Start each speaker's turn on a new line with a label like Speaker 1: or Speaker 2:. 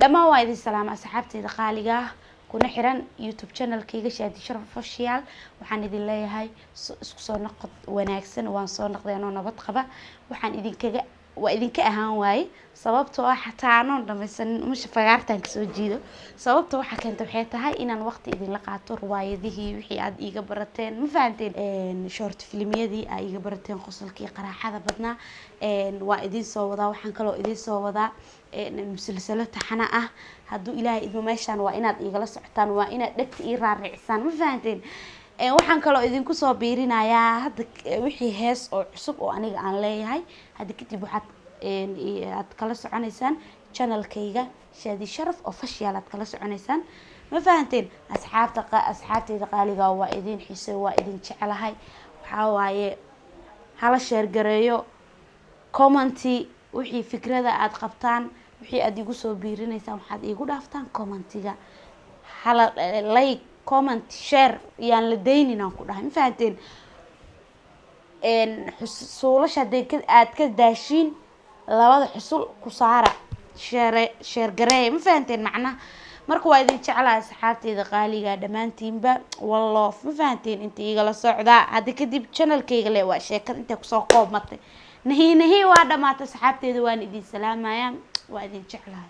Speaker 1: dhammaan waa idin salaam asxaabtayda qaaliga ah kuna xiran YouTube channel-kayga Shaadi Sharaf Official waxaan idin leeyahay isku soo noqod wanaagsan waan soo noqday anoo nabad qaba waxaan idinka ahaan waay sababtoo ah xataa aanoo dhamaysan musha fagaartan ka soo jiido sababtoo waxa keentay waxay tahay inaan waqti idin la qaato riwaayadihii wixii aad iiga barateen ma fahanteen short filmyadii aad iiga barateen qosolkii qaraaxada badnaa waa idin soo wadaa waxaan kaloo idin soo wadaa musalsalo taxana ah hadduu ilaahay idmo meeshaan waa inaad igala socotaan waa inaad dhagta ii raaricisaan ma fahanteen waxaan kaloo idinku soo biirinayaa hadda wixii hees oo cusub oo aniga aan leeyahay hadda kadib waxaad aad kala soconaysaan channel-kayga Shaadi Sharaf Official aad kala soconaysaan ma fahanteen asxaabtayda qaaliga waa idin xiisay waa idin jecelahay waxa waaye hala share gareeyo commenti wixii fikrada aad qabtaan wixii aad igu soo biirinaysaan waxaad igu dhaaftaan commentiga hala like comment share yaan la deynin aan ku dhahay ma fahanteen xusuulasha aad ka daashiin labada xusul ku saara share gareey ma fahanteen macnaha marka waa idin jecelahay asxaabtayda qaaliga dhamaantiinba wallah ma fahanteen inta igala socda hadda kadib channel-kayga le waa sheekad inta ku soo koobmatay nahi waa dhamaatay asxaabtayda waan idin salaamayaa waa idin jecelahay